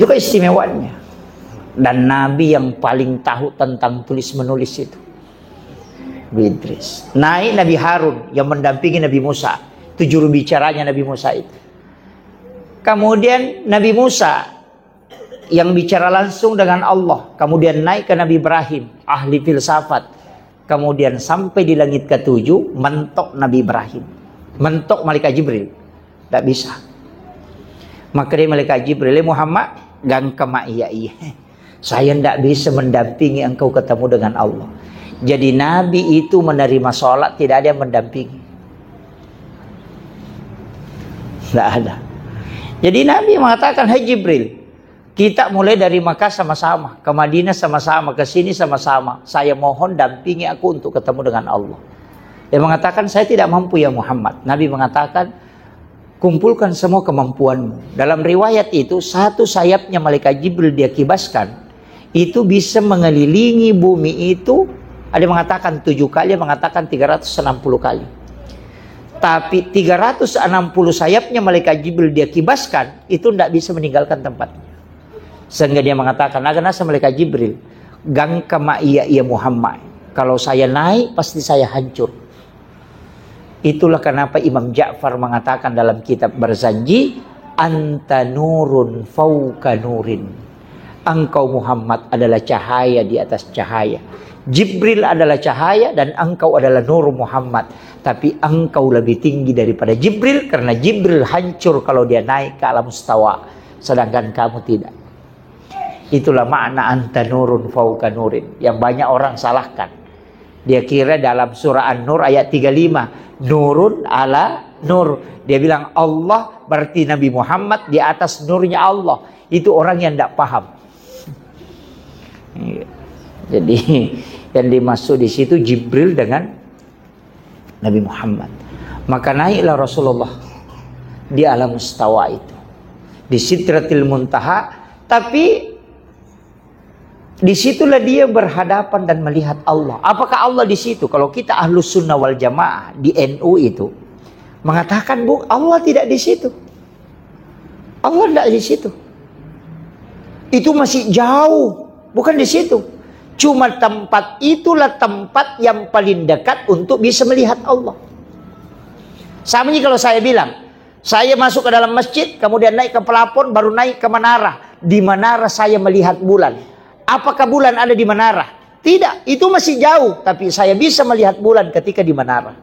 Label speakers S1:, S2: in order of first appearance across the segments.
S1: Itu keistimewaannya. Dan Nabi yang paling tahu tentang tulis menulis itu, Idris. Naik Nabi Harun yang mendampingi Nabi Musa, itu juru bicaranya Nabi Musa itu. Kemudian Nabi Musa yang bicara langsung dengan Allah. Kemudian naik ke Nabi Ibrahim, ahli filsafat. Kemudian sampai di langit ke-7, mentok Nabi Ibrahim, mentok malaikat Jibril. Tidak bisa. Maka dia malaikat Jibril, Muhammad, gang kema iya. Saya tidak bisa mendampingi engkau ketemu dengan Allah. Jadi Nabi itu menerima sholat, tidak ada yang mendampingi. Tidak ada. Jadi Nabi mengatakan, hai Jibril, kita mulai dari Makkah sama-sama, ke Madinah sama-sama, ke sini sama-sama. Saya mohon dampingi aku untuk ketemu dengan Allah. Dia mengatakan, saya tidak mampu ya Muhammad. Nabi mengatakan, kumpulkan semua kemampuanmu. Dalam riwayat itu, satu sayapnya malaikat Jibril dia kibaskan, itu bisa mengelilingi bumi itu. Ada yang mengatakan 7 kali, ada yang mengatakan 360 kali. Tapi 360 sayapnya malaikat Jibril dia kibaskan, itu tidak bisa meninggalkan tempatnya. Sehingga dia mengatakan, aganasa malaikat Jibril, gang kama iya Muhammad. Kalau saya naik, pasti saya hancur. Itulah kenapa Imam Ja'far mengatakan dalam kitab Barzanji, anta nurun fauka nurin. Engkau Muhammad adalah cahaya di atas cahaya. Jibril adalah cahaya dan engkau adalah nur Muhammad. Tapi engkau lebih tinggi daripada Jibril, karena Jibril hancur kalau dia naik ke alam istawa, sedangkan kamu tidak. Itulah makna anta nurun fauka nurin, yang banyak orang salahkan. Dia kira dalam surah An-Nur ayat 35, nurun ala nur. Dia bilang Allah berarti Nabi Muhammad di atas nurnya Allah. Itu orang yang tidak paham. Jadi yang dimaksud di situ Jibril dengan Nabi Muhammad. Maka naiklah Rasulullah di alam istawa itu, di Sidratil Muntaha. Tapi disitulah dia berhadapan dan melihat Allah. Apakah Allah di situ? Kalau kita Ahlus Sunnah wal Jamaah di NU itu mengatakan, Bu, Allah tidak di situ. Allah tidak di situ. Itu masih jauh, bukan di situ. Cuma tempat itulah tempat yang paling dekat untuk bisa melihat Allah. Sama kalau saya bilang, saya masuk ke dalam masjid, kemudian naik ke pelapon, baru naik ke menara. Di menara saya melihat bulan. Apakah bulan ada di menara? Tidak, itu masih jauh. Tapi saya bisa melihat bulan ketika di menara.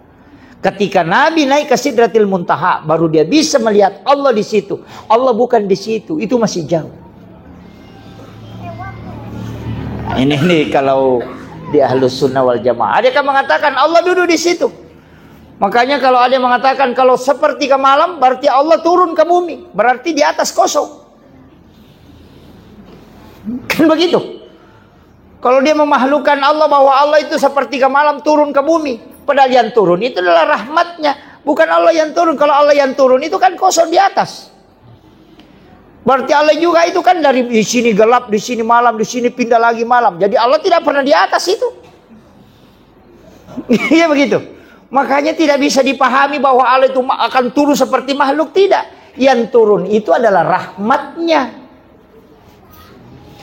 S1: Ketika Nabi naik ke Sidratil Muntaha, baru dia bisa melihat Allah di situ. Allah bukan di situ, itu masih jauh. Ini kalau di Ahlus Sunnah wal Jamaah. Ada yang mengatakan Allah duduk di situ. Makanya kalau ada yang mengatakan kalau seperti ke malam, berarti Allah turun ke bumi. Berarti di atas kosong. Kan begitu. Kalau dia memahlukkan Allah bahwa Allah itu seperti ke malam turun ke bumi. Padahal yang turun itu adalah rahmatnya. Bukan Allah yang turun. Kalau Allah yang turun itu kan kosong di atas. Berarti Allah juga itu kan dari di sini gelap, di sini malam, di sini pindah lagi malam. Jadi Allah tidak pernah di atas itu. Iya begitu. Makanya tidak bisa dipahami bahwa Allah itu akan turun seperti makhluk. Tidak. Yang turun itu adalah rahmatnya.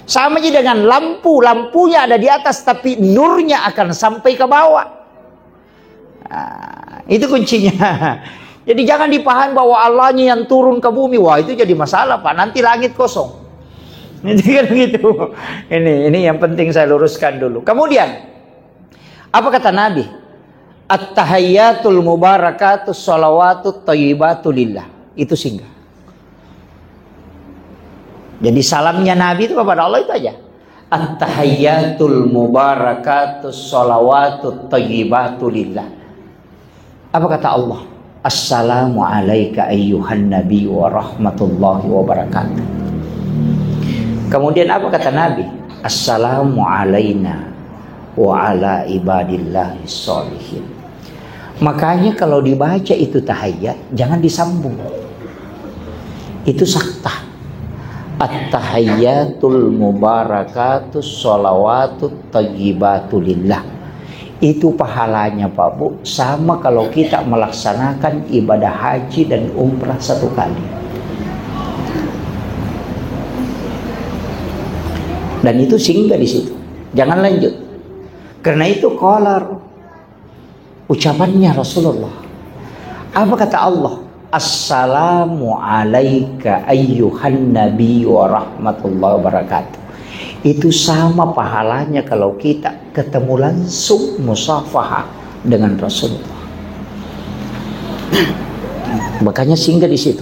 S1: Sama aja dengan lampu. Lampunya ada di atas, tapi nurnya akan sampai ke bawah. Nah, itu kuncinya. Jadi jangan dipahami bahwa Allahnya yang turun ke bumi. Wah, itu jadi masalah, Pak. Nanti langit kosong. Ini kan gitu. Ini yang penting saya luruskan dulu. Kemudian, apa kata Nabi? At-tahayyatul mubarakatus sholawatut thayyibatu lillah. Itu singgah. Jadi salamnya Nabi itu kepada Allah itu aja. At-tahayyatul mubarakatus sholawatut thayyibatu lillah. Apa kata Allah? Assalamu alaika ayyuhan nabi wa rahmatullahi wa barakatuh. Kemudian apa kata Nabi? Assalamu alaina wa ala ibadillahi sholihin. Makanya kalau dibaca itu tahayyat, jangan disambung. Itu saktah. At-tahayyatul mubarakatus sholawatut thayyibatu lillah. Itu pahalanya Pak Bu, sama kalau kita melaksanakan ibadah haji dan umrah 1 kali. Dan itu singgah di situ. Jangan lanjut. Karena itu qalar, ucapannya Rasulullah. Apa kata Allah? Assalamu alaika ayyuhan nabi wa rahmatullahi wa barakatuh. Itu sama pahalanya kalau kita ketemu langsung musafahah dengan Rasulullah. Makanya singgah di situ.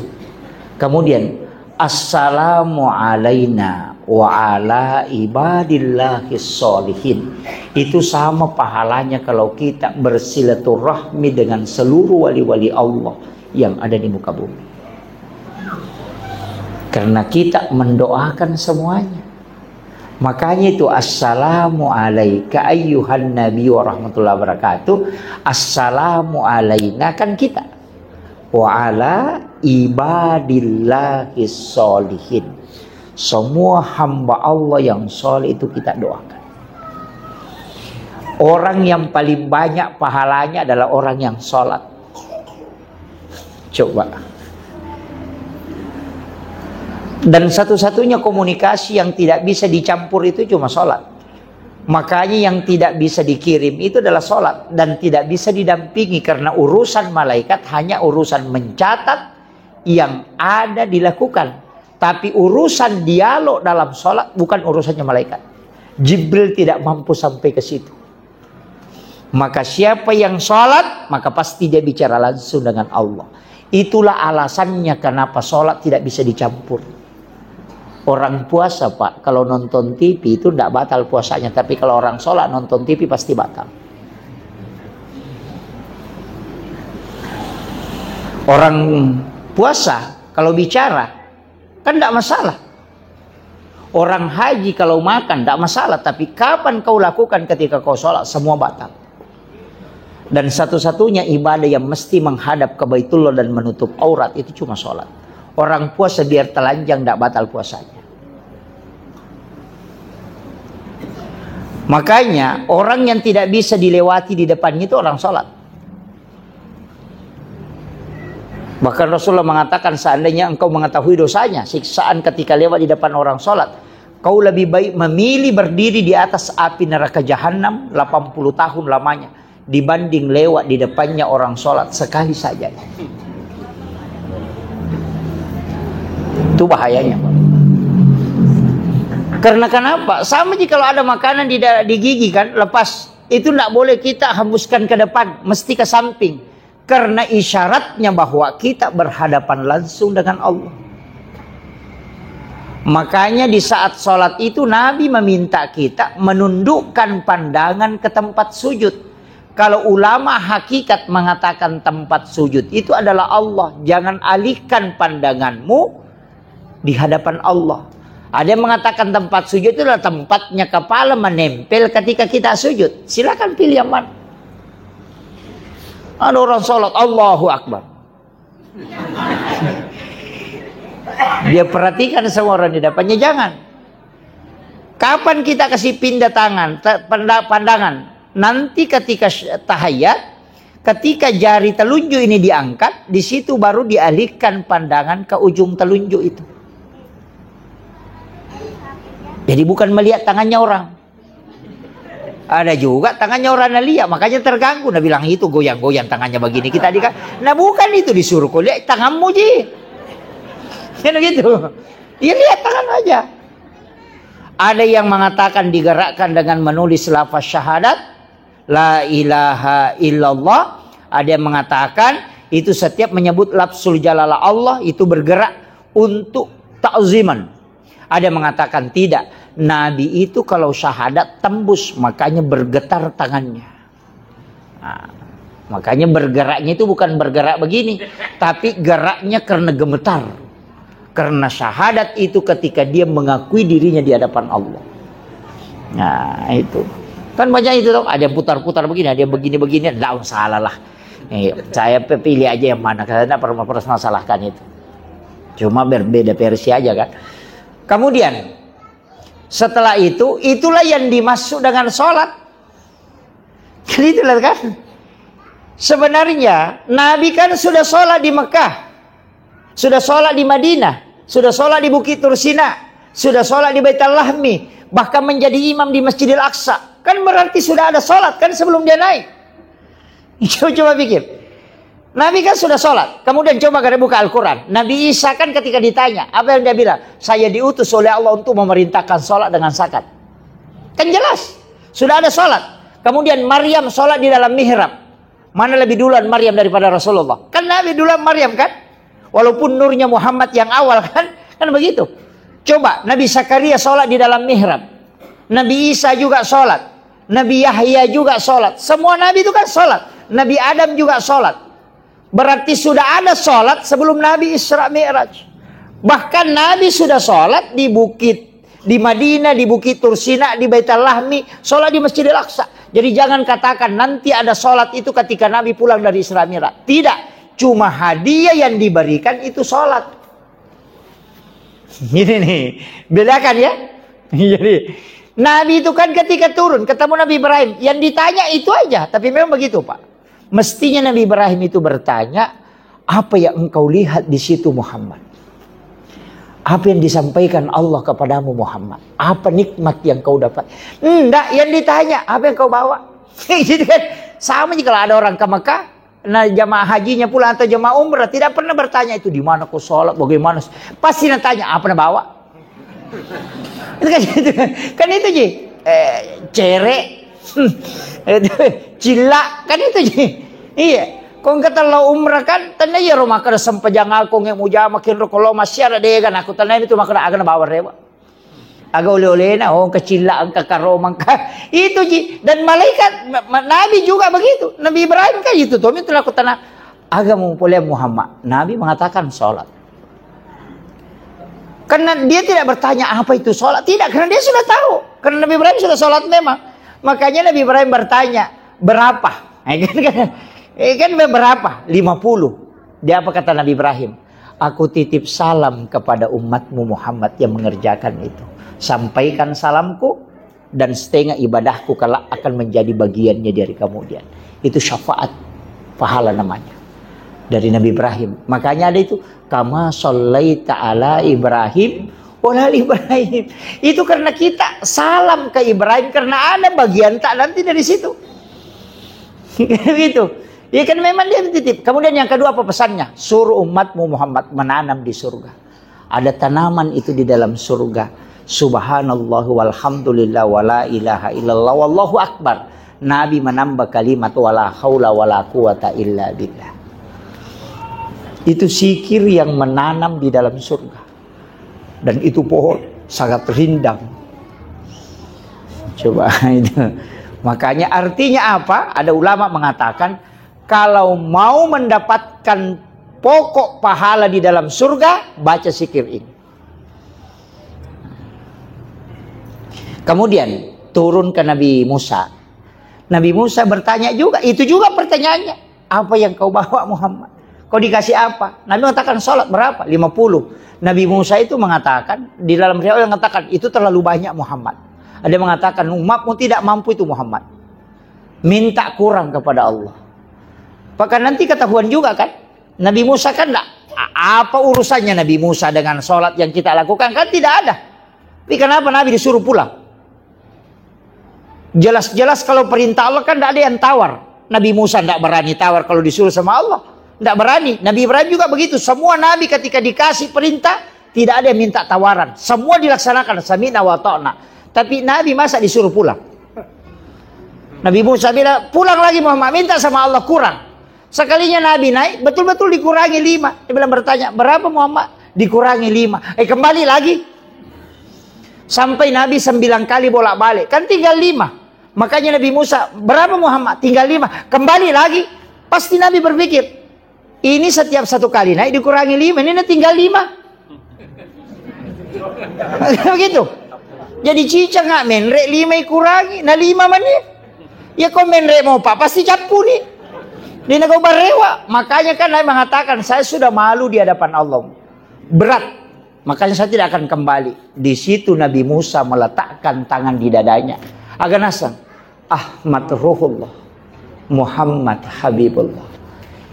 S1: Kemudian assalamu alaina wa ala ibadillahis sholihin. Itu sama pahalanya kalau kita bersilaturahmi dengan seluruh wali-wali Allah yang ada di muka bumi. Karena kita mendoakan semuanya. Makanya itu assalamu alaika ayyuhan nabi wa rahmatullahi wa barakatuh. Assalamu alaina kan kita. Wa ala ibadillahis sholihin. Semua hamba Allah yang soleh itu kita doakan. Orang yang paling banyak pahalanya adalah orang yang sholat. Coba. Dan satu-satunya komunikasi yang tidak bisa dicampur itu cuma sholat. Makanya yang tidak bisa dikirim itu adalah sholat. Dan tidak bisa didampingi karena urusan malaikat hanya urusan mencatat yang ada dilakukan. Tapi urusan dialog dalam sholat bukan urusannya malaikat. Jibril tidak mampu sampai ke situ. Maka siapa yang sholat, maka pasti dia bicara langsung dengan Allah. Itulah alasannya kenapa sholat tidak bisa dicampur. Orang puasa Pak, kalau nonton TV itu tidak batal puasanya. Tapi kalau orang sholat nonton TV pasti batal. Orang puasa kalau bicara kan tidak masalah. Orang haji kalau makan tidak masalah. Tapi kapan kau lakukan ketika kau sholat, semua batal. Dan satu-satunya ibadah yang mesti menghadap ke Baitullah dan menutup aurat itu cuma sholat. Orang puasa biar telanjang tidak batal puasanya. Makanya orang yang tidak bisa dilewati di depannya itu orang sholat. Bahkan Rasulullah mengatakan seandainya engkau mengetahui dosanya, siksaan ketika lewat di depan orang sholat, kau lebih baik memilih berdiri di atas api neraka jahanam 80 tahun lamanya dibanding lewat di depannya orang sholat sekali saja. Itu bahayanya Pak. Karena kenapa? Sama jika kalau ada makanan di gigi kan, lepas. Itu tidak boleh kita hembuskan ke depan, mesti ke samping. Karena isyaratnya bahwa kita berhadapan langsung dengan Allah. Makanya di saat sholat itu Nabi meminta kita menundukkan pandangan ke tempat sujud. Kalau ulama hakikat mengatakan tempat sujud itu adalah Allah. Jangan alihkan pandanganmu di hadapan Allah. Ada yang mengatakan tempat sujud itu adalah tempatnya kepala menempel ketika kita sujud. Silakan pilih yang mana. Ada orang sholat Allahu Akbar. Dia perhatikan semua orang di depannya. Jangan. Kapan kita kasih pindah tangan, pandangan? Nanti ketika tahiyat, ketika jari telunjuk ini diangkat, di situ baru dialihkan pandangan ke ujung telunjuk itu. Jadi bukan melihat tangannya orang. Ada juga tangannya orang lihat, makanya terganggu. Nah bilang itu goyang-goyang tangannya begini kita nah bukan itu, disuruh kau lihat tanganmu ji. Kan gitu. Dia lihat tangan aja. Ada yang mengatakan digerakkan dengan menulis lafaz syahadat la ilaha illallah. Ada yang mengatakan itu setiap menyebut lafzul jalalah Allah itu bergerak untuk ta'ziman. Ada yang mengatakan tidak. Nabi itu kalau syahadat tembus, makanya bergetar tangannya. Nah, makanya bergeraknya itu bukan bergerak begini, tapi geraknya karena gemetar. Karena syahadat itu ketika dia mengakui dirinya di hadapan Allah. Nah itu. Kan banyak itu dong. Ada yang putar-putar begini, ada yang begini-begini. Tidak salah lah. Saya pilih aja yang mana. Karena tidak pernah masalahkan itu. Cuma berbeda versi aja kan. Kemudian setelah itu, itulah yang dimaksud dengan sholat. Jadi itulah kan. Sebenarnya Nabi kan sudah sholat di Mekah, sudah sholat di Madinah, sudah sholat di Bukit Tursina. sudah sholat di Baitul Lahmi, bahkan menjadi imam di Masjidil Aqsa. Kan berarti sudah ada sholat kan sebelum dia naik. Coba pikir. Nabi kan sudah sholat. Kemudian coba kita buka Al-Quran. Nabi Isa kan ketika ditanya, apa yang dia bilang? Saya diutus oleh Allah untuk memerintahkan sholat dengan zakat. Kan jelas. Sudah ada sholat. Kemudian Maryam sholat di dalam mihrab. Mana lebih duluan Maryam daripada Rasulullah? Kan Nabi duluan Maryam kan? Walaupun nurnya Muhammad yang awal kan? Kan begitu. Coba Nabi Zakaria sholat di dalam mihrab. Nabi Isa juga sholat. Nabi Yahya juga sholat. Semua Nabi itu kan sholat. Nabi Adam juga sholat. Berarti sudah ada sholat sebelum Nabi Isra Mi'raj. Bahkan Nabi sudah sholat di bukit, di Madinah, di Bukit Tursina, di Baitul Lahmi, sholat di Masjidil Aqsa. Jadi jangan katakan nanti ada sholat itu ketika Nabi pulang dari Isra Mi'raj. Tidak, cuma hadiah yang diberikan itu sholat. Ini nih, bedakan ya. Jadi Nabi itu kan ketika turun ketemu Nabi Ibrahim, yang ditanya itu aja. Tapi memang begitu Pak. Mestinya Nabi Ibrahim itu bertanya, apa yang engkau lihat di situ Muhammad? Apa yang disampaikan Allah kepadamu Muhammad? Apa nikmat yang kau dapat? Enggak, yang ditanya, apa yang kau bawa? Jadi kan sama jika ada orang ke Mekah, nah jamaah hajinya pulang atau jamaah umrah tidak pernah bertanya itu di mana kau sholat, bagaimana? Pasti tanya, apa yang bawa? Itu kan itu, kan itu Ji. Cerek, cilak, kan itu Ji. Iya, kung kata lo umrah kan, tanda ya rumah kada sempejangal kung yang muja makin rokolo masih ada deh kan aku tanda itu makna agak bawa rewa. Agak oleh-oleh na, oh kecilak angka karomang ka. Itu Ji, dan malaikat Nabi juga begitu. Nabi Ibrahim kan itu tuh, itu aku tanda agak mempulai Muhammad. Nabi mengatakan sholat. Karena dia tidak bertanya apa itu sholat, tidak, karena dia sudah tahu. Karena Nabi Ibrahim sudah sholat memang. Makanya Nabi Ibrahim bertanya berapa? Kan berapa? 50. Dia apa kata Nabi Ibrahim? Aku titip salam kepada umatmu Muhammad yang mengerjakan itu. Sampaikan salamku dan setengah ibadahku kelak akan menjadi bagiannya dari kemudian. Itu syafaat pahala namanya dari Nabi Ibrahim. Makanya ada itu kama shallaita ala Ibrahim wala Ibrahim. Itu karena kita salam ke Ibrahim karena ada bagian tak nanti dari situ. Gitu. Ya kan memang dia titip. Kemudian yang kedua apa pesannya? Suruh umatmu Muhammad menanam di surga. Ada tanaman itu di dalam surga. Subhanallah walhamdulillah wala ilaha illallah wallahu akbar. Nabi menambah kalimat wala haula wala quwata illa billah. Itu zikir yang menanam di dalam surga. Dan itu pohon sangat rindang. Coba itu. Makanya artinya apa? Ada ulama mengatakan kalau mau mendapatkan pokok pahala di dalam surga, baca zikir ini. Kemudian turun ke Nabi Musa. Nabi Musa bertanya juga, itu juga pertanyaannya. Apa yang kau bawa Muhammad? Kau dikasih apa? Nabi mengatakan sholat berapa? 50. Nabi Musa itu mengatakan, di dalam riwayat mengatakan, itu terlalu banyak Muhammad. Ada yang mengatakan, umatmu tidak mampu itu Muhammad. Minta kurang kepada Allah. Bahkan nanti ketahuan juga kan, Nabi Musa kan enggak, apa urusannya Nabi Musa dengan sholat yang kita lakukan? Kan tidak ada. Tapi kenapa Nabi disuruh pulang? Jelas-jelas kalau perintah Allah kan tidak ada yang tawar. Nabi Musa tidak berani tawar kalau disuruh sama Allah. Tidak berani. Nabi Ibrahim juga begitu. Semua Nabi ketika dikasih perintah, tidak ada yang minta tawaran. Semua dilaksanakan. Sami'na wa ta'na. Tapi Nabi masa disuruh pulang? Nabi Musa bilang, pulang lagi Muhammad. Minta sama Allah kurang. Sekalinya Nabi naik, betul-betul dikurangi 5. Dia bilang bertanya, berapa Muhammad? Dikurangi 5. Kembali lagi. Sampai Nabi 9 kali bolak-balik. Kan tinggal 5. Makanya Nabi Musa, berapa Muhammad? Tinggal 5. Kembali lagi. Pasti Nabi berpikir, ini setiap 1 kali naik dikurangi 5. Ini tinggal 5. Begitu. Jadi cica nggak menrek 5 kurangi. Nah 5 menit. Ya kau menrek mau Pak, pasti capu nih. Di negara barewa. Makanya kan Nabi mengatakan, saya sudah malu di hadapan Allah. Berat. Makanya saya tidak akan kembali. Di situ Nabi Musa meletakkan tangan di dadanya. Agak nasang. Ahmad Ruhullah. Muhammad Habibullah.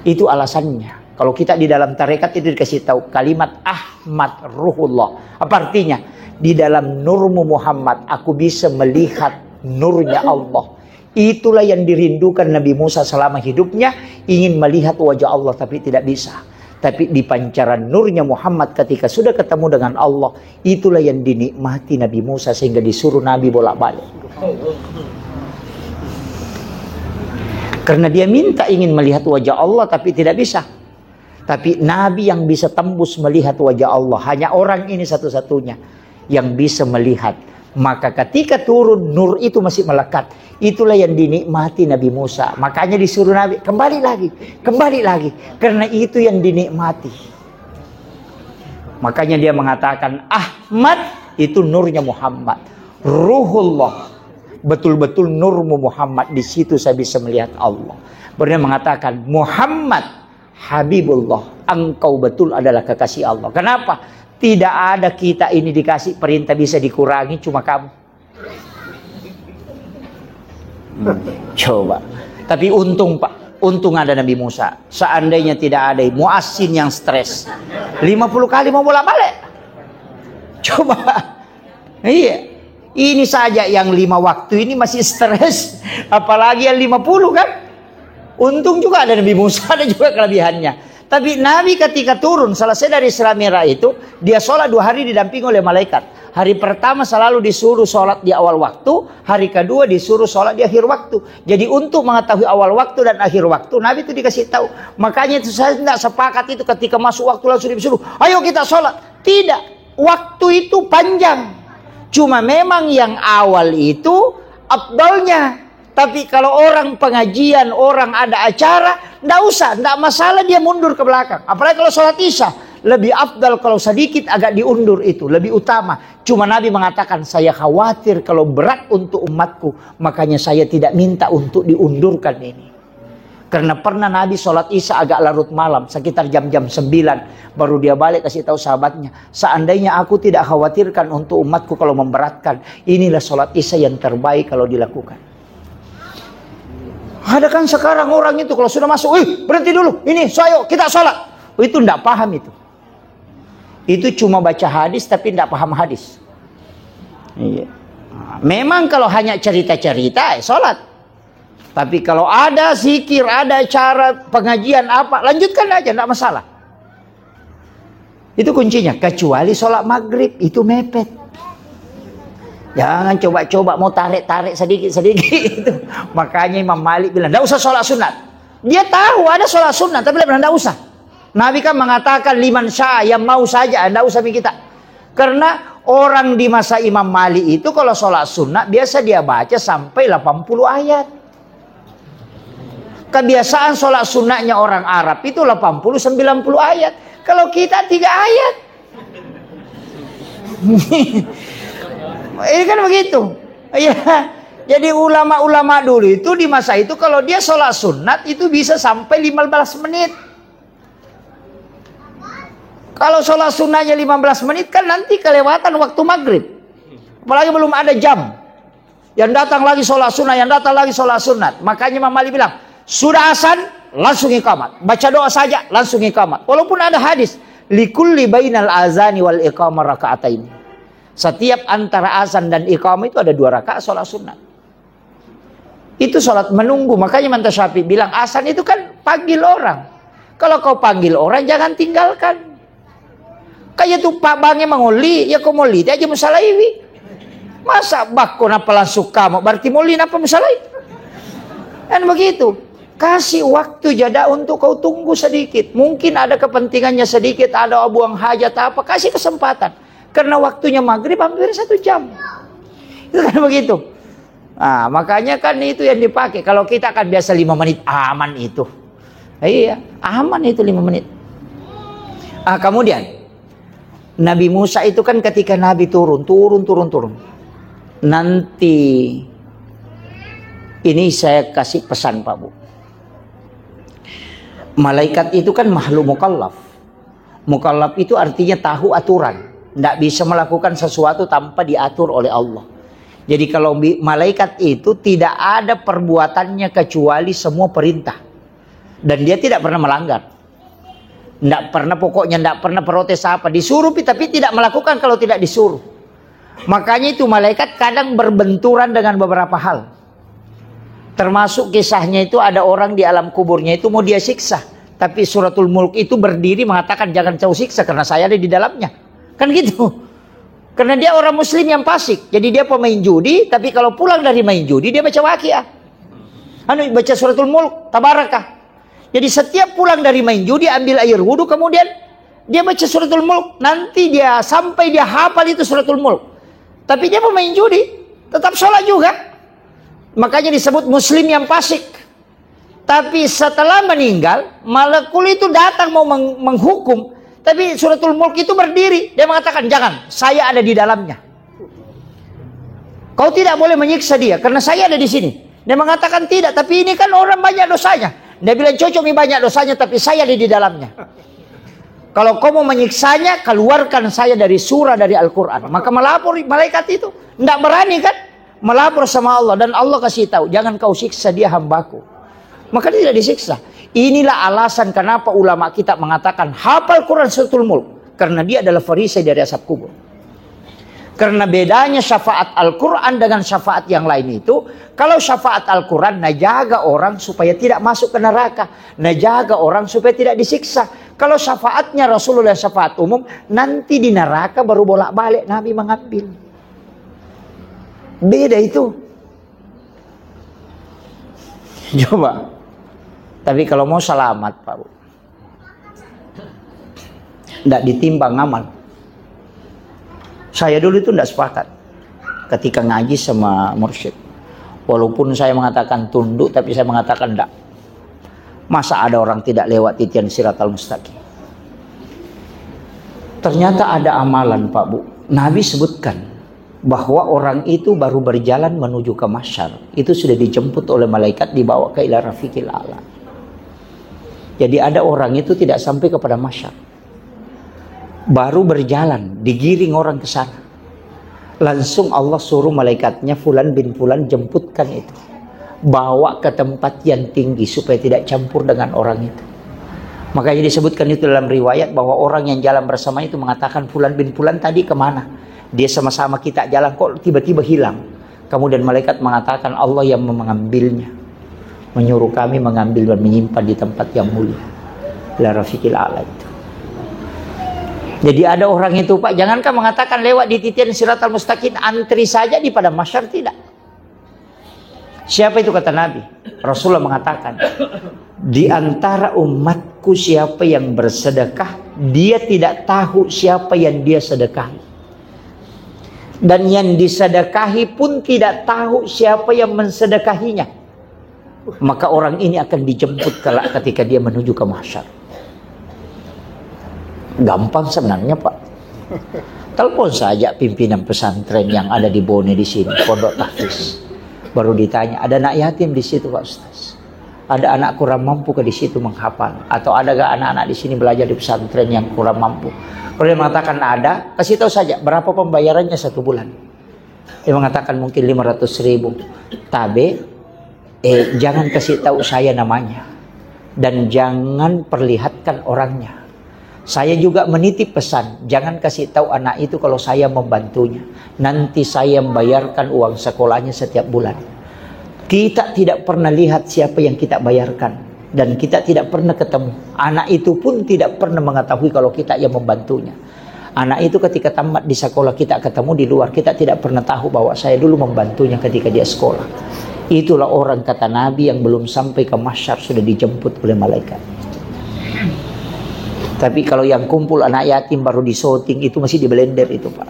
S1: Itu alasannya. Kalau kita di dalam tarekat itu dikasih tahu kalimat Ahmad Ruhullah. Apa artinya? Di dalam nurmu Muhammad, aku bisa melihat nurnya Allah. Itulah yang dirindukan Nabi Musa selama hidupnya, ingin melihat wajah Allah tapi tidak bisa. Tapi di pancaran nurnya Muhammad ketika sudah ketemu dengan Allah, itulah yang dinikmati Nabi Musa sehingga disuruh Nabi bolak-balik. Karena dia minta ingin melihat wajah Allah tapi tidak bisa. Tapi Nabi yang bisa tembus melihat wajah Allah, hanya orang ini satu-satunya yang bisa melihat. Maka ketika turun, nur itu masih melekat. Itulah yang dinikmati Nabi Musa. Makanya disuruh Nabi kembali lagi. Karena itu yang dinikmati. Makanya dia mengatakan Ahmad itu nurnya Muhammad, Ruhullah, betul-betul nurmu Muhammad. Di situ saya bisa melihat Allah. Baru dia mengatakan Muhammad Habibullah, engkau betul adalah kekasih Allah. Kenapa? Tidak ada kita ini dikasih perintah bisa dikurangi, cuma kamu. Coba. Tapi untung Pak, untung ada Nabi Musa. Seandainya tidak ada Muassin yang stres, 50 kali mau bolak-balik. Coba. Iya. Ini saja yang 5 waktu ini masih stres, apalagi yang 50 kan? Untung juga ada Nabi Musa, ada juga kelebihannya. Tapi Nabi ketika turun, selesai dari Isra Mi'raj itu, dia sholat 2 hari didampingi oleh malaikat. Hari pertama selalu disuruh sholat di awal waktu, hari kedua disuruh sholat di akhir waktu. Jadi untuk mengetahui awal waktu dan akhir waktu, Nabi itu dikasih tahu. Makanya itu saya tidak sepakat itu ketika masuk waktu langsung disuruh, ayo kita sholat. Tidak, waktu itu panjang. Cuma memang yang awal itu afdalnya. Tapi kalau orang pengajian, orang ada acara, tidak usah, tidak masalah dia mundur ke belakang. Apalagi kalau sholat isya, lebih afdal kalau sedikit agak diundur itu, lebih utama. Cuma Nabi mengatakan, saya khawatir kalau berat untuk umatku, makanya saya tidak minta untuk diundurkan ini. Karena pernah Nabi sholat isya agak larut malam, sekitar jam-jam 9, baru dia balik kasih tahu sahabatnya, seandainya aku tidak khawatirkan untuk umatku kalau memberatkan, inilah sholat isya yang terbaik kalau dilakukan. Ada kan sekarang orang itu kalau sudah masuk, berhenti dulu, ini, ayo kita sholat. Itu tidak paham itu. Itu cuma baca hadis tapi tidak paham hadis. Iya. Memang kalau hanya cerita-cerita, sholat. Tapi kalau ada zikir, ada acara pengajian apa, lanjutkan aja, tidak masalah. Itu kuncinya. Kecuali sholat maghrib, itu mepet. Jangan coba-coba mau tarik-tarik sedikit-sedikit. Makanya Imam Malik bilang, tidak usah sholat sunat. Dia tahu ada sholat sunat, tapi dia bilang tidak usah. Nabi kan mengatakan liman syaa, yang mau saja, tidak usah kita. Karena orang di masa Imam Malik itu kalau sholat sunat biasa dia baca sampai 80 ayat. Kebiasaan sholat sunatnya orang Arab itu 80-90 ayat. Kalau kita 3 ayat. Ini kan begitu. Ya. Jadi ulama-ulama dulu itu di masa itu kalau dia sholat sunat itu bisa sampai 15 menit. Kalau sholat sunatnya 15 menit kan nanti kelewatan waktu maghrib. Apalagi belum ada jam. Yang datang lagi sholat sunat, yang datang lagi sholat sunat. Makanya Imam Malik bilang, sudah azan langsung iqamat. Baca doa saja langsung iqamat. Walaupun ada hadis, likulli bainal azani wal iqamah raka'atain. Setiap antara azan dan iqamah itu ada 2 rakaat sholat sunat. Itu sholat menunggu. Makanya Imam Syafi'i bilang azan itu kan panggil orang. Kalau kau panggil orang jangan tinggalkan. Kayak tuh Pak Bange menguli, ya kau muli aja musalaiwi. Masa bakko napa langsung kamu berarti muli napa musalai? Kan begitu. Kasih waktu jeda untuk kau tunggu sedikit. Mungkin ada kepentingannya sedikit, ada buang hajat apa, kasih kesempatan. Karena waktunya maghrib hampir 1 jam. Itu kan begitu. Nah, makanya kan itu yang dipakai. Kalau kita kan biasa 5 menit, aman itu. Iya, aman itu 5 menit. Kemudian, Nabi Musa itu kan ketika Nabi turun. Nanti, ini saya kasih pesan Pak Bu. Malaikat itu kan makhluk mukallaf. Mukallaf itu artinya tahu aturan. Tidak bisa melakukan sesuatu tanpa diatur oleh Allah. Jadi kalau malaikat itu tidak ada perbuatannya kecuali semua perintah. Dan dia tidak pernah melanggar. Tidak pernah, pokoknya tidak pernah protes apa. Disuruh tapi tidak melakukan kalau tidak disuruh. Makanya itu malaikat kadang berbenturan dengan beberapa hal. Termasuk kisahnya itu ada orang di alam kuburnya itu mau dia siksa. Tapi suratul Mulk itu berdiri mengatakan jangan kau siksa karena saya ada di dalamnya. Kan gitu. Karena dia orang muslim yang fasik. Jadi dia pemain judi, tapi kalau pulang dari main judi dia baca waqiah. Baca suratul Mulk, tabarakah. Jadi setiap pulang dari main judi ambil air wudhu, kemudian dia baca suratul Mulk. Nanti dia sampai dia hafal itu suratul Mulk. Tapi dia pemain judi, tetap sholat juga. Makanya disebut muslim yang fasik. Tapi setelah meninggal, malakul itu datang mau menghukum. Tapi suratul Mulk itu berdiri. Dia mengatakan jangan, saya ada di dalamnya. Kau tidak boleh menyiksa dia karena saya ada di sini. Dia mengatakan tidak, tapi ini kan orang banyak dosanya. Dia bilang cocok ini banyak dosanya, tapi saya ada di dalamnya. Kalau kau mau menyiksanya, keluarkan saya dari surah dari Al-Quran. Maka melapor malaikat itu. Tidak berani kan? Melapor sama Allah. Dan Allah kasih tahu, jangan kau siksa dia hambaku. Maka dia tidak disiksa. Inilah alasan kenapa ulama kita mengatakan hafal Quran suratul Mulk. Karena dia adalah perisai dari asap kubur. Karena bedanya syafaat Al-Quran dengan syafaat yang lain itu, kalau syafaat Al-Quran, najaga orang supaya tidak masuk ke neraka. Najaga orang supaya tidak disiksa. Kalau syafaatnya Rasulullah syafaat umum, nanti di neraka baru bolak-balik Nabi mengambil. Beda itu. Coba. Tapi kalau mau selamat, Pak Bu, tidak ditimbang amal. Saya dulu itu tidak sepakat ketika ngaji sama mursyid. Walaupun saya mengatakan tunduk, tapi saya mengatakan tidak. Masa ada orang tidak lewat titian siratal mustaqim? Ternyata ada amalan, Pak Bu. Nabi sebutkan bahwa orang itu baru berjalan menuju ke mahsyar. Itu sudah dijemput oleh malaikat, dibawa ke ila rafiqil a'la. Jadi ada orang itu tidak sampai kepada mahsyar. Baru berjalan, digiring orang ke sana. Langsung Allah suruh malaikatnya, Fulan bin Fulan jemputkan itu. Bawa ke tempat yang tinggi supaya tidak campur dengan orang itu. Makanya disebutkan itu dalam riwayat bahwa orang yang jalan bersama itu mengatakan, Fulan bin Fulan tadi kemana? Dia sama-sama kita jalan kok tiba-tiba hilang. Kemudian malaikat mengatakan Allah yang mengambilnya. Menyuruh kami mengambil dan menyimpan di tempat yang mulia. La rafiqil a'la itu. Jadi ada orang itu, Pak, jangankan mengatakan lewat di titian siratal mustaqim, antri saja di padang mahsyar tidak. Siapa itu kata Nabi? Rasulullah mengatakan, di antara umatku siapa yang bersedekah, dia tidak tahu siapa yang dia sedekahi. Dan yang disedekahi pun tidak tahu siapa yang mensedekahinya. Maka orang ini akan dijemput kelak ketika dia menuju ke mahsyar. Gampang sebenarnya, Pak. Telepon saja pimpinan pesantren yang ada di Bone di sini, pondok tahfiz. Baru ditanya, ada anak yatim di situ, Pak Ustaz? Ada anak kurang mampu ke di situ menghafal? Atau ada gak anak-anak di sini belajar di pesantren yang kurang mampu? Kalau dia mengatakan ada, kasih tahu saja berapa pembayarannya 1 bulan. Dia mengatakan mungkin 500.000. Tapi jangan kasih tahu saya namanya dan jangan perlihatkan orangnya. Saya juga menitip pesan, jangan kasih tahu anak itu kalau saya membantunya. Nanti saya membayarkan uang sekolahnya setiap bulan. Kita tidak pernah lihat siapa yang kita bayarkan. Dan kita tidak pernah ketemu. Anak itu pun tidak pernah mengetahui kalau kita yang membantunya. Anak itu ketika tamat di sekolah kita ketemu di luar. Kita tidak pernah tahu bahwa saya dulu membantunya ketika dia sekolah. Itulah orang kata Nabi yang belum sampai ke mahsyar sudah dijemput oleh malaikat. Tapi kalau yang kumpul anak yatim baru disorting itu masih di blender itu, Pak.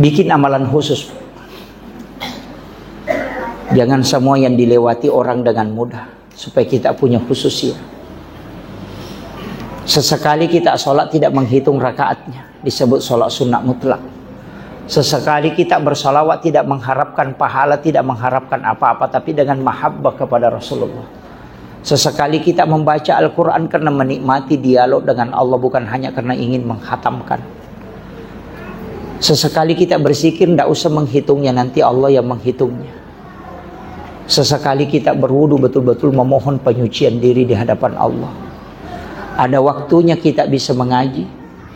S1: Bikin amalan khusus. Jangan semua yang dilewati orang dengan mudah. Supaya kita punya khususnya. Sesekali kita sholat tidak menghitung rakaatnya. Disebut sholat sunnah mutlak. Sesekali kita bersalawat tidak mengharapkan pahala, tidak mengharapkan apa-apa, tapi dengan mahabbah kepada Rasulullah. Sesekali kita membaca Al-Quran karena menikmati dialog dengan Allah, bukan hanya karena ingin menghatamkan. Sesekali kita berzikir, tidak usah menghitungnya, nanti Allah yang menghitungnya. Sesekali kita berwudu betul-betul memohon penyucian diri di hadapan Allah. Ada waktunya kita bisa mengaji,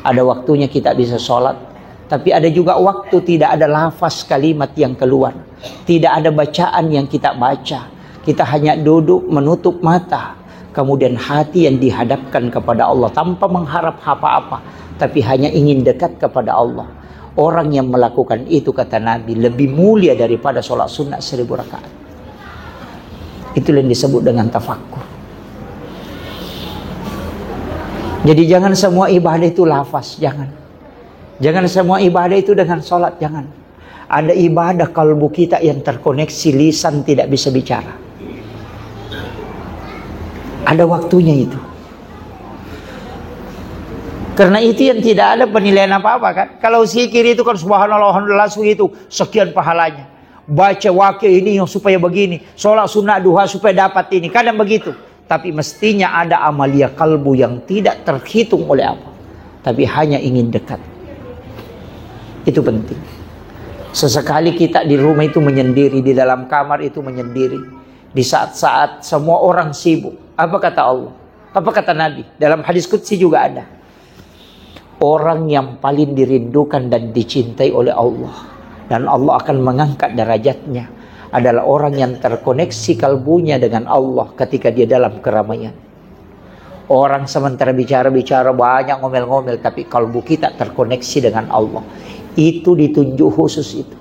S1: ada waktunya kita bisa sholat, tapi ada juga waktu tidak ada lafaz kalimat yang keluar, tidak ada bacaan yang kita baca. Kita hanya duduk menutup mata, kemudian hati yang dihadapkan kepada Allah tanpa mengharap apa-apa, tapi hanya ingin dekat kepada Allah. Orang yang melakukan itu, kata Nabi, lebih mulia daripada sholat sunnah 1000 rakaat. Itu yang disebut dengan tafakkur. Jadi jangan semua ibadah itu lafaz, jangan. Jangan semua ibadah itu dengan sholat, jangan. Ada ibadah kalbu kita yang terkoneksi, lisan tidak bisa bicara. Ada waktunya itu. Karena itu yang tidak ada penilaian apa-apa kan. Kalau zikir itu kan subhanallah, alhamdulillah, itu sekian pahalanya. Baca wakil ini yang supaya begini, sholat sunnah duha supaya dapat ini, kadang begitu. Tapi mestinya ada amalia kalbu yang tidak terhitung oleh apa, tapi hanya ingin dekat. Itu penting. Sesekali kita di rumah itu menyendiri, di dalam kamar itu menyendiri, di saat-saat semua orang sibuk. Apa kata Allah? Apa kata Nabi? Dalam hadis qudsi juga ada. Orang yang paling dirindukan dan dicintai oleh Allah, dan Allah akan mengangkat derajatnya, adalah orang yang terkoneksi kalbunya dengan Allah ketika dia dalam keramaian. Orang sementara bicara-bicara banyak, ngomel-ngomel, tapi kalbu kita terkoneksi dengan Allah. Itu ditunjuk khusus itu.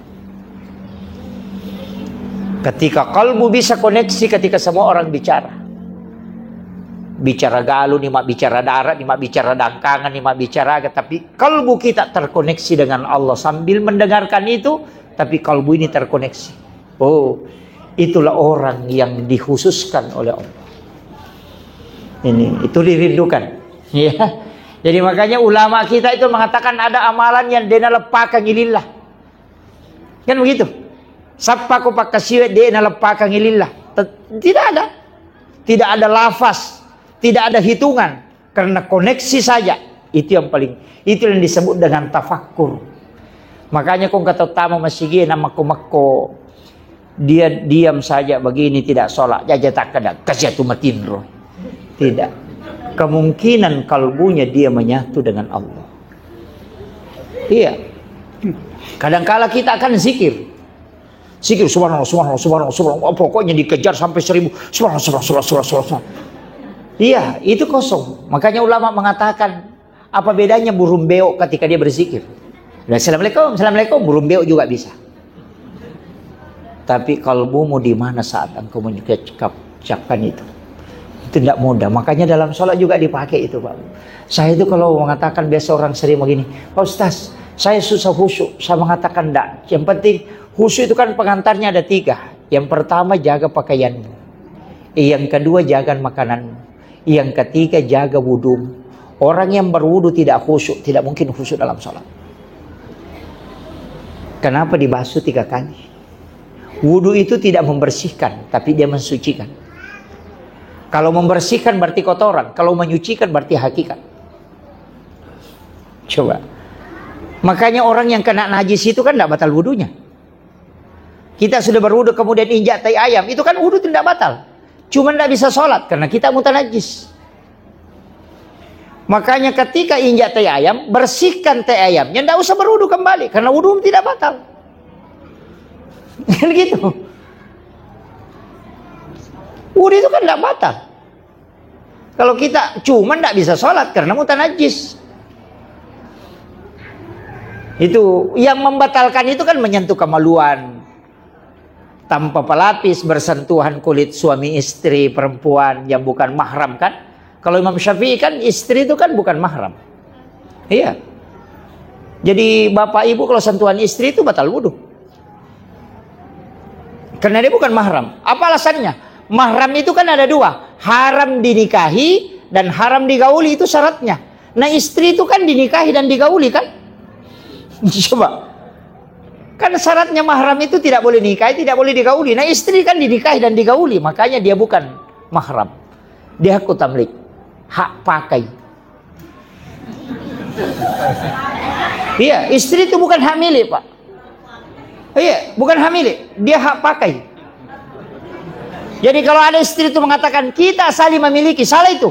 S1: Ketika kalbu bisa koneksi ketika semua orang bicara. Bicara galu, nih mak bicara darat, nih mak bicara dangkangan, nih mak bicara, tapi kalbu kita terkoneksi dengan Allah sambil mendengarkan itu, tapi kalbu ini terkoneksi. Oh, itulah orang yang dikhususkan oleh Allah. Ini, itu dirindukan. Ya. Jadi makanya ulama kita itu mengatakan ada amalan yang dena lepaka ngilillah. Kan begitu? Sapa ko pakasiwe dena lepaka ngilillah. Tidak ada. Tidak ada lafaz, tidak ada hitungan, karena koneksi saja. Itu yang paling, itu yang disebut dengan tafakkur. Makanya kong kata utama masih nama mako dia diam saja begini, tidak sholat, jaja tak kadang kasyatu matin roh. Tidak. Kemungkinan kalbunya dia menyatu dengan Allah. Iya. Kadangkala kita akan zikir. Zikir subhanallah, subhanallah, subhanallah, subhanallah. Pokoknya dikejar sampai 1000. Subhanallah, subhanallah, subhanallah. Iya, itu kosong. Makanya ulama mengatakan, apa bedanya burung beo ketika dia berzikir? Assalamualaikum, assalamualaikum, burung beo juga bisa. Tapi kalbumu di mana saat engkau mengucapkan itu? Itu tidak mudah. Makanya dalam sholat juga dipakai itu, Pak. Saya itu kalau mengatakan, biasa orang sering begini, Pak Ustaz, saya susah khusyuk. Saya mengatakan tidak. Yang penting khusyuk itu kan pengantarnya ada 3. Yang pertama jaga pakaianmu. Yang kedua jaga makananmu. Yang ketiga jaga wudumu. Orang yang berwudu tidak khusyuk, tidak mungkin khusyuk dalam sholat. Kenapa dibasuh 3 kali? Wudu itu tidak membersihkan, tapi dia mensucikan. Kalau membersihkan berarti kotoran, kalau menyucikan berarti hakikat. Coba. Makanya orang yang kena najis itu kan tidak batal wudunya. Kita sudah berwudu kemudian injak tai ayam, itu kan wudu tidak batal. Cuma tidak bisa sholat karena kita mutanajis. Makanya ketika injak tai ayam, bersihkan tai ayamnya, tidak usah berwudu kembali karena wudu tidak batal. Kan gitu. Wudu itu kan tidak batal. Kalau kita cuma tidak bisa sholat karena mutanajis. Itu yang membatalkan itu kan menyentuh kemaluan, tanpa pelapis, bersentuhan kulit suami istri, perempuan yang bukan mahram kan. Kalau Imam Syafi'i kan istri itu kan bukan mahram. Iya. Jadi bapak ibu kalau sentuhan istri itu batal wudu. Karena dia bukan mahram. Apa alasannya? Mahram itu kan ada 2. Haram dinikahi dan haram digauli, itu syaratnya. Nah istri itu kan dinikahi dan digauli kan? Coba. Kan syaratnya mahram itu tidak boleh nikahi, tidak boleh digauli. Nah istri kan dinikahi dan digauli, makanya dia bukan mahram. Dia hak tamlik, hak pakai. Iya, istri itu bukan hak milik, Pak. Iya, bukan hak milik, dia hak pakai. Jadi kalau ada istri itu mengatakan kita saling memiliki, salah itu.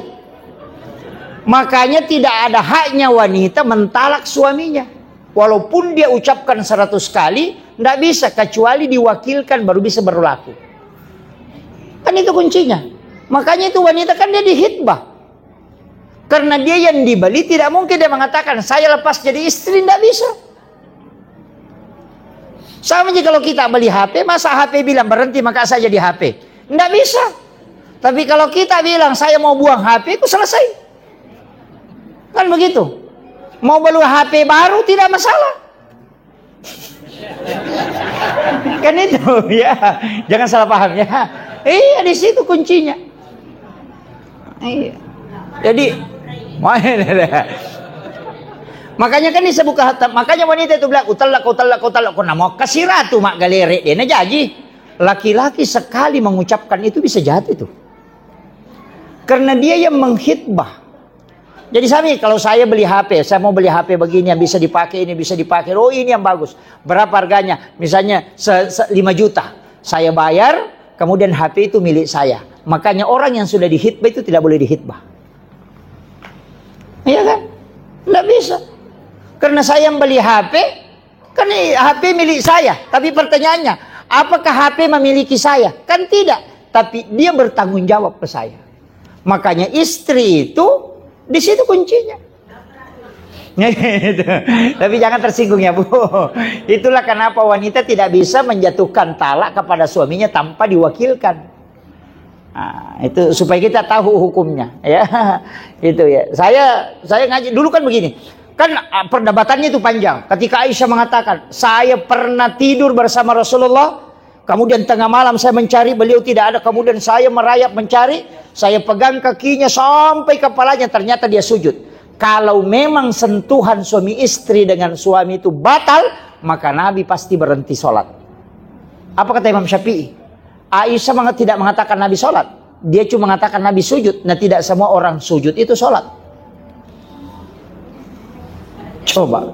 S1: Makanya tidak ada haknya wanita mentalak suaminya. Walaupun dia ucapkan 100 kali, tidak bisa kecuali diwakilkan baru bisa berlaku. Kan itu kuncinya. Makanya itu wanita kan dia dihitbah. Karena dia yang dibeli tidak mungkin dia mengatakan saya lepas jadi istri, tidak bisa. Sama aja kalau kita beli HP, masa HP bilang berhenti maka saya jadi HP? Tidak bisa. Tapi kalau kita bilang saya mau buang HP, itu selesai. Kan begitu. Mau beli HP baru tidak masalah. Kan itu ya. Jangan salah paham ya. Iya, di situ kuncinya. Iya. Jadi makanya kan disebut makanya wanita itu bilang utalak mau kasih ratu mak galerek dia jadi. Laki-laki sekali mengucapkan itu bisa jahat itu. Karena dia yang menghitbah. Jadi kalau saya beli HP, saya mau beli HP begini yang bisa dipakai, ini bisa dipakai. Oh ini yang bagus. Berapa harganya? Misalnya 5 juta. Saya bayar, kemudian HP itu milik saya. Makanya orang yang sudah dihitbah itu tidak boleh dihitbah. Iya kan? Tidak bisa. Karena saya yang beli HP, kan HP milik saya. Tapi pertanyaannya, apakah HP memiliki saya? Kan tidak. Tapi dia bertanggung jawab ke saya. Makanya istri itu di situ kuncinya. Tapi jangan tersinggung ya Bu. Itulah kenapa wanita tidak bisa menjatuhkan talak kepada suaminya tanpa diwakilkan. Nah, itu supaya kita tahu hukumnya ya. Itu ya. Saya ngaji dulu kan begini. Kan perdebatannya itu panjang. Ketika Aisyah mengatakan, "Saya pernah tidur bersama Rasulullah, kemudian tengah malam saya mencari, beliau tidak ada. Kemudian saya merayap mencari, saya pegang kakinya sampai kepalanya, ternyata dia sujud." Kalau memang sentuhan suami istri dengan suami itu batal, maka Nabi pasti berhenti sholat. Apa kata Imam Syafi'i? Aisyah tidak mengatakan Nabi sholat. Dia cuma mengatakan Nabi sujud. Nah, tidak semua orang sujud itu sholat. Coba.